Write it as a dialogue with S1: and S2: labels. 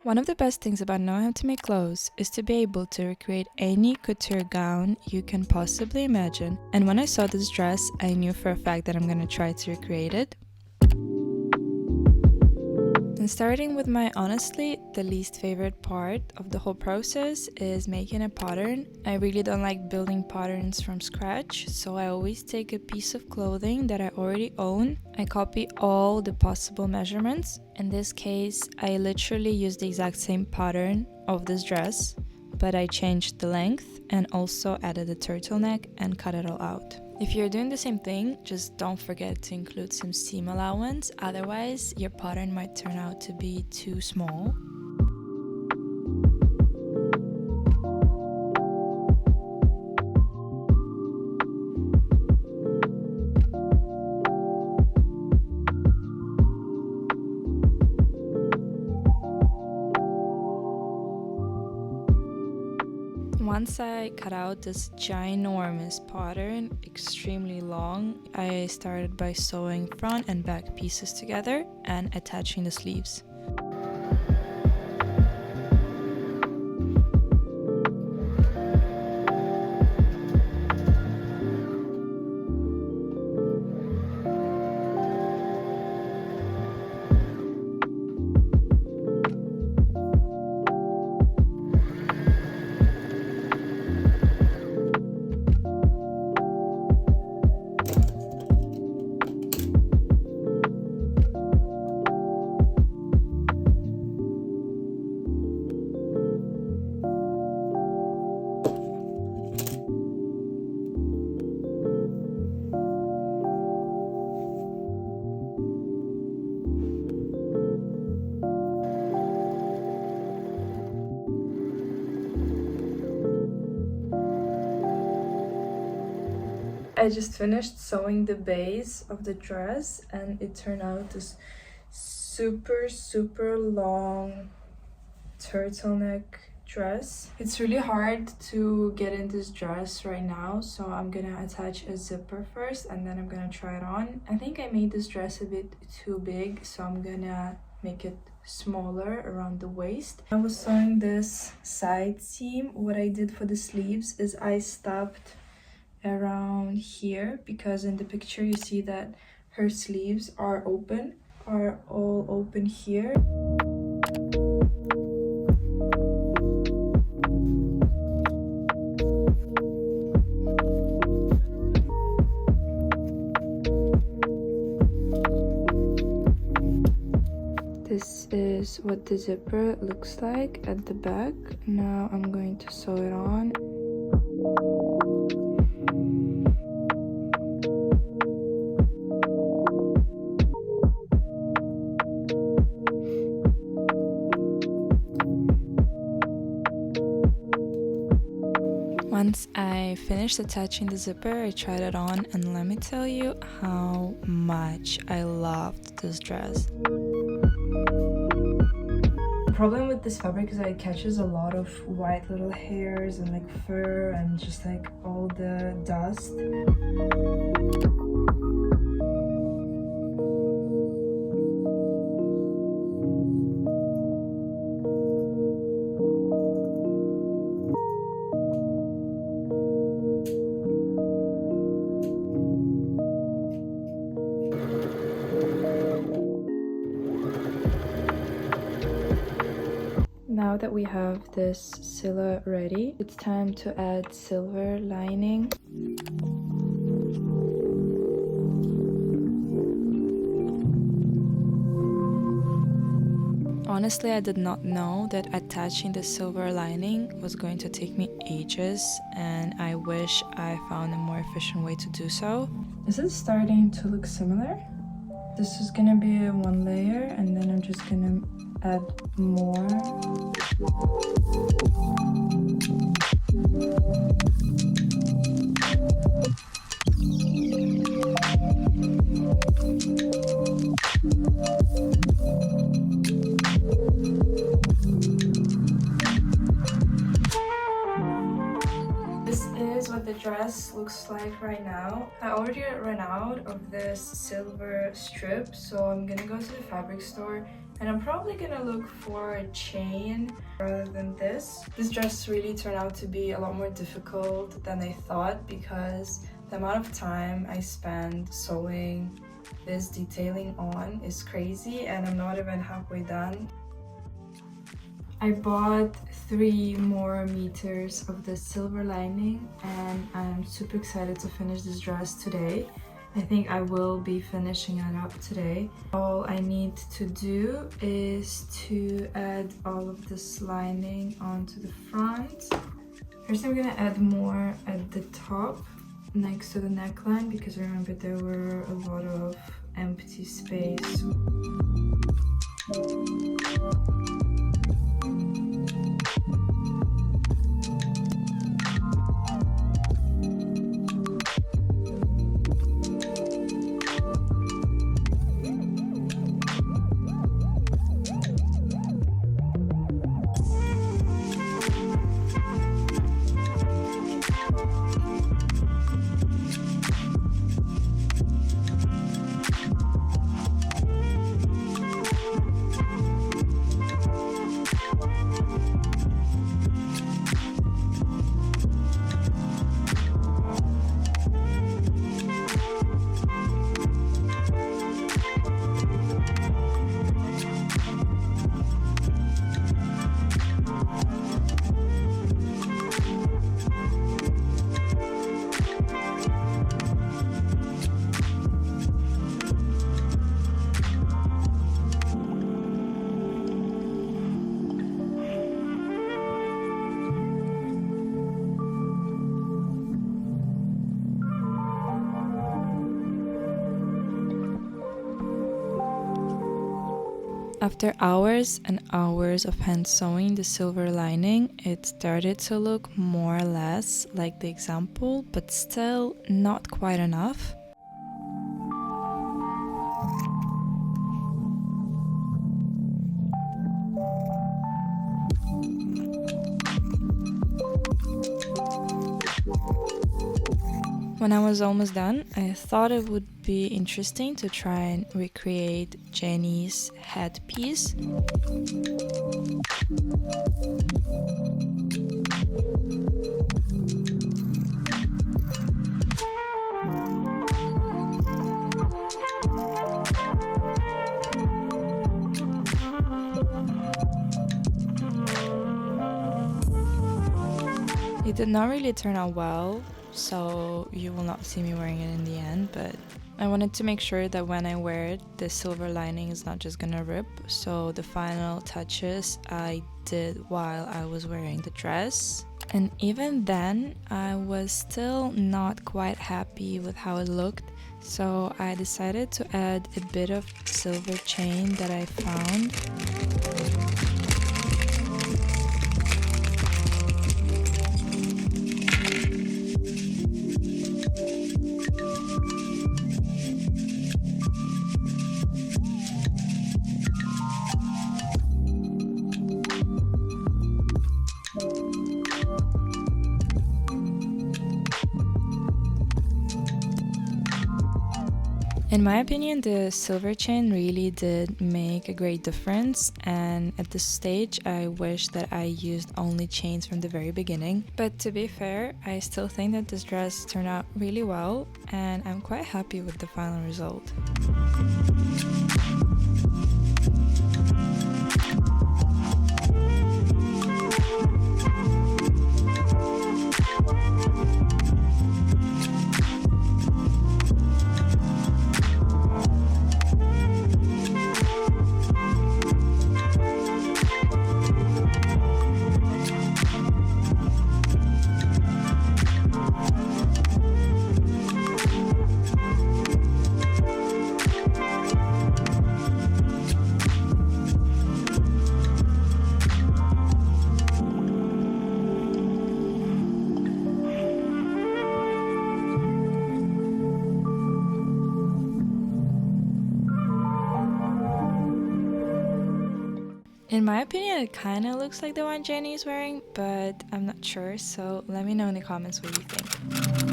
S1: One of the best things about knowing how to make clothes is to be able to recreate any couture gown you can possibly imagine. And when I saw this dress, I knew for a fact that I'm gonna try to recreate it. And starting with my honestly the least favorite part of the whole process is making a pattern. I really don't like building patterns from scratch, so I always take a piece of clothing that I already own. I copy all the possible measurements. In this case, I literally used the exact same pattern of this dress, but I changed the length and also added a turtleneck and cut it all out. If you're doing the same thing, just don't forget to include some seam allowance, otherwise your pattern might turn out to be too small. Once I cut out this ginormous pattern, extremely long, I started by sewing front and back pieces together and attaching the sleeves. I just finished sewing the base of the dress and it turned out this super long turtleneck dress. It's really hard to get in this dress right now, so I'm gonna attach a zipper first and then I'm gonna try it on. I think I made this dress a bit too big, so I'm gonna make it smaller around the waist. I was sewing this side seam. What I did for the sleeves is I stopped around here because in the picture you see that her sleeves are all open here. This is what the zipper looks like at the back. Now I'm going to sew it on. Once I finished attaching the zipper, I tried it on and let me tell you how much I loved this dress. The problem with this fabric is that it catches a lot of white little hairs and like fur and just like all the dust. Now that we have this silhouette ready, it's time to add silver lining. Honestly, I did not know that attaching the silver lining was going to take me ages, and I wish I found a more efficient way to do so. Is it starting to look similar? This is gonna be one layer, and then I'm just gonna add more. This is what the dress looks like right now. I already ran out of this silver strip, so I'm gonna go to the fabric store And I'm probably gonna look for a chain rather than this. This dress really turned out to be a lot more difficult than I thought because the amount of time I spent sewing this detailing on is crazy, and I'm not even halfway done. I bought 3 more meters of the silver lining and I'm super excited to finish this dress today. I think I will be finishing it up today. All I need to do is to add all of this lining onto the front. First I'm gonna add more at the top next to the neckline because remember there were a lot of empty space. After hours and hours of hand sewing the silver lining, it started to look more or less like the example, but still not quite enough. When I was almost done, I thought it would be interesting to try and recreate Jennie's headpiece. It did not really turn out well, so you will not see me wearing it in the end, but I wanted to make sure that when I wear it, the silver lining is not just gonna rip, so the final touches I did while I was wearing the dress. And even then, I was still not quite happy with how it looked, so I decided to add a bit of silver chain that I found. In my opinion, the silver chain really did make a great difference, and at this stage I wish that I used only chains from the very beginning. But to be fair, I still think that this dress turned out really well, and I'm quite happy with the final result. In my opinion, it kind of looks like the one Jennie is wearing, but I'm not sure, so let me know in the comments what you think.